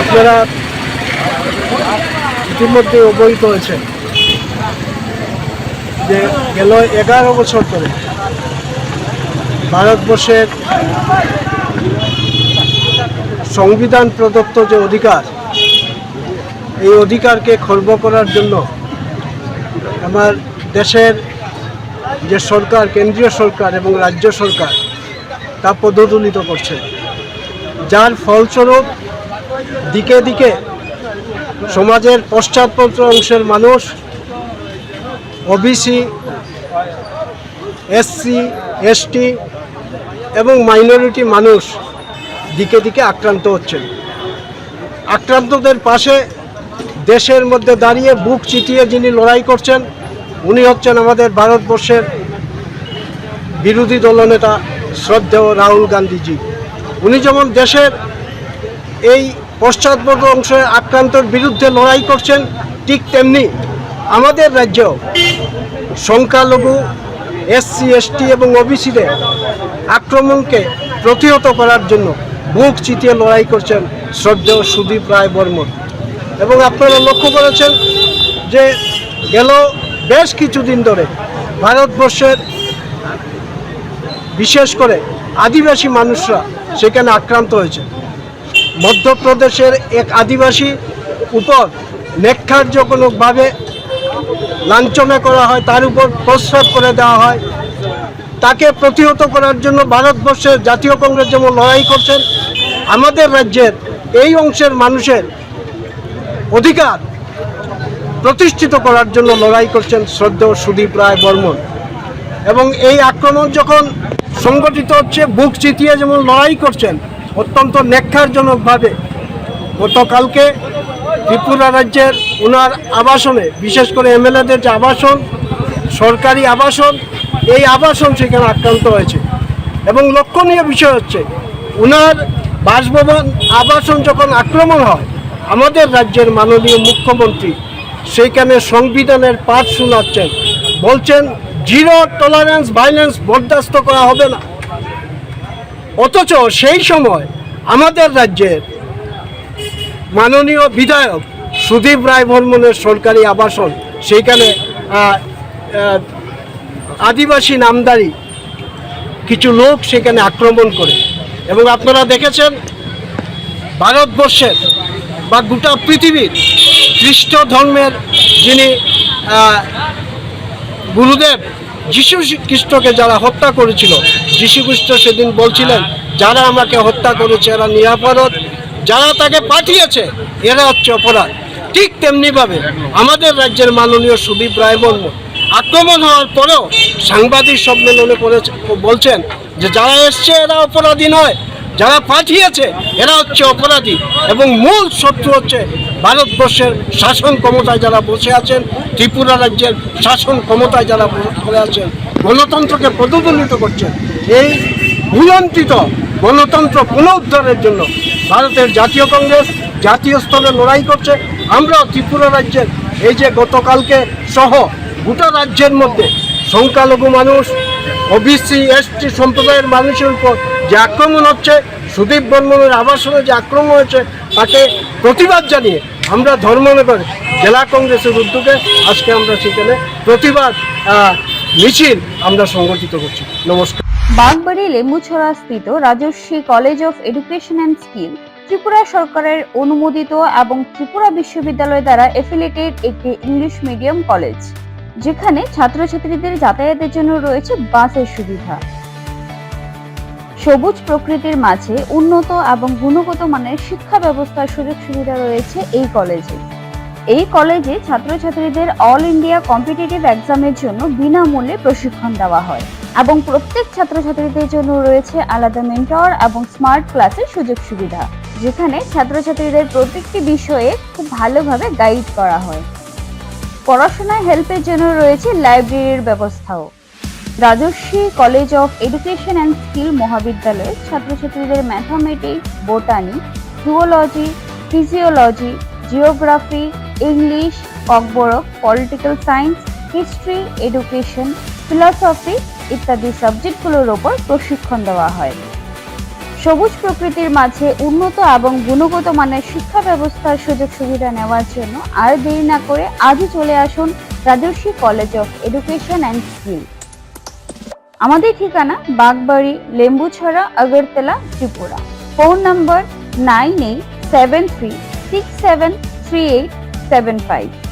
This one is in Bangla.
আপনারা ইতিমধ্যে অবহিত হয়েছে যে গেল 11 বছর ধরে ভারতবর্ষের সংবিধান প্রদত্ত যে অধিকার, এই অধিকারকে খর্ব করার জন্য আমার দেশের যে সরকার, কেন্দ্রীয় সরকার এবং রাজ্য সরকার তা পদদলিত করছে, যার ফলস্বরূপ দিকে দিকে সমাজের পশ্চাৎপদ অংশের মানুষ, ওবিসি, এসসি, এসটি এবং মাইনরিটি মানুষ দিকে দিকে আক্রান্ত হচ্ছেন। আক্রান্তদের পাশে দেশের মধ্যে দাঁড়িয়ে বুক চিতিয়ে যিনি লড়াই করছেন, উনি হচ্ছেন আমাদের ভারতবর্ষের বিরোধী দলনেতা শ্রদ্ধেয় রাহুল গান্ধীজি। উনি যেমন দেশের এই পশ্চাৎপদ অংশের আক্রান্তর বিরুদ্ধে লড়াই করছেন, ঠিক তেমনি আমাদের রাজ্যেও সংখ্যালঘু, এসসি, এসটি এবং ওবিসিদের আক্রমণকে প্রতিহত করার জন্য বুক চিতিয়ে লড়াই করছেন শ্রদ্ধেয় সুদীপ রায় বর্মন। এবং আপনারা লক্ষ্য করেছেন যে গেল বেশ কিছুদিন ধরে ভারতবর্ষের বিশেষ করে আদিবাসী মানুষরা সেখানে আক্রান্ত হয়েছে। মধ্যপ্রদেশের এক আদিবাসী উপর নেক্ষার্যজনকভাবে লাঞ্ছনা করা হয়, তার উপর প্রস্রাব করে দেওয়া হয়। তাকে প্রতিহত করার জন্য ভারতবর্ষের জাতীয় কংগ্রেস যেমন লড়াই করছেন, আমাদের রাজ্যের এই অংশের মানুষের অধিকার প্রতিষ্ঠিত করার জন্য লড়াই করছেন শ্রদ্ধেয় সুদীপ রায় বর্মন। এবং এই আক্রমণ যখন সংগঠিত হচ্ছে, বুক চিতিয়ে যেমন লড়াই করছেন অত্যন্ত নেক্ষারজনকভাবে, গতকালকে ত্রিপুরা রাজ্যের ওনার আবাসনে, বিশেষ করে এমএলএদের যে আবাসন, সরকারি আবাসন, এই আবাসন সেখানে আক্রান্ত হয়েছে। এবং লক্ষণীয় বিষয় হচ্ছে, ওনার বাসভবন আবাসন যখন আক্রমণ হয়, আমাদের রাজ্যের মাননীয় মুখ্যমন্ত্রী সেইখানে সংবিধানের পাঠ শোনাচ্ছেন, বলছেন জিরো টলারেন্স ভায়োলেন্স বরদাস্ত করা হবে না। অথচ সেই সময় আমাদের রাজ্যের মাননীয় বিধায়ক সুদীপ রায় বর্মনের সরকারি আবাসন, সেইখানে আদিবাসী নামধারী কিছু লোক সেখানে আক্রমণ করে। এবং আপনারা দেখেছেন ভারতবর্ষের বা গোটা পৃথিবীর খ্রিস্ট ধর্মের যিনি গুরুদেব যীশু খ্রিস্টকে যারা হত্যা করেছিল, যীশু খ্রিস্ট সেদিন বলছিলেন যারা আমাকে হত্যা করেছে এরা নিরাপরাধ, যারা তাকে পাঠিয়েছে এরা হচ্ছে অপরাধ। ঠিক তেমনিভাবে আমাদের রাজ্যের মাননীয় সুদীপ রায় বর্মন আক্রমণ হওয়ার পরেও সাংবাদিক সম্মেলনে বলছেন যে যারা এসছে এরা অপরাধী নয়, যারা পাঠিয়েছে এরা হচ্ছে অপরাধী। এবং মূল শত্রু হচ্ছে ভারতবর্ষের শাসন ক্ষমতায় যারা বসে আছেন, ত্রিপুরা রাজ্যের শাসন ক্ষমতায় যারা বসে আছেন, গণতন্ত্রকে পদদলিত করছেন। এই ভুলন্ত্রিত গণতন্ত্র পুনরুদ্ধারের জন্য ভারতের জাতীয় কংগ্রেস জাতীয় স্তরে লড়াই করছে। আমরাও ত্রিপুরা রাজ্যের এই যে গতকালকে সহ গোটা রাজ্যের মধ্যে সংখ্যালঘু মানুষ, ওবিসি, এসটি সম্প্রদায়ের মানুষের উপর যে আক্রমণ হচ্ছে, সুদীপ বর্মনের আবাসনে যে আক্রমণ হয়েছে, তাকে প্রতিবাদ জানিয়ে আমরা ধর্মনগর জেলা কংগ্রেসের উদ্যোগে আজকে আমরা সেখানে প্রতিবাদ মিছিল আমরা সংগঠিত করছি। নমস্কার। বাগবাড়ি লেম্বুছড়া স্থিত Rajarshi college of education and skill Tripura সরকারের অনুমোদিত এবং ত্রিপুরা বিশ্ববিদ্যালয় দ্বারা এফিলিয়েটেড একটি ইংলিশ মিডিয়াম কলেজ, যেখানে ছাত্রছাত্রীদের যাতায়াতের জন্য রয়েছে বাসের সুবিধা। সবুজ প্রকৃতির মাঝে উন্নত এবং গুণগত মানের শিক্ষা ব্যবস্থার সুযোগ সুবিধা রয়েছে এই কলেজে। এই কলেজে ছাত্রছাত্রীদের অল ইন্ডিয়া কম্পিটিটিভ এক্সামের জন্য বিনামূল্যে প্রশিক্ষণ দেওয়া হয় এবং প্রত্যেক ছাত্রছাত্রীদের জন্য রয়েছে আলাদা মেন্টর এবং স্মার্ট ক্লাসের সুযোগ সুবিধা, যেখানে ছাত্রছাত্রীদের প্রত্যেকটি বিষয়ে খুব ভালোভাবে গাইড করা হয়। পড়াশোনায় হেল্পের জন্য রয়েছে লাইব্রেরির ব্যবস্থাও। Rajarshi college of education and skill মহাবিদ্যালয়ে ছাত্রছাত্রীদের mathematics, botany, zoology, physiology, geography, English, Kokborok, political science, history, education, philosophy ইত্যাদি সাবজেক্টগুলোর ওপর প্রশিক্ষণ দেওয়া হয়। সবুজ প্রকৃতির মাঝে উন্নত এবং গুণগত মানের শিক্ষা ব্যবস্থার সুযোগ সুবিধা নেওয়ার জন্য আর দেরি না করে আজই চলে আসুন Rajarshi college of education and skill. আমাদের ঠিকানা বাগবাড়ি, লেম্বুছড়া, আগরতলা, ত্রিপুরা। Phone number 9873673875।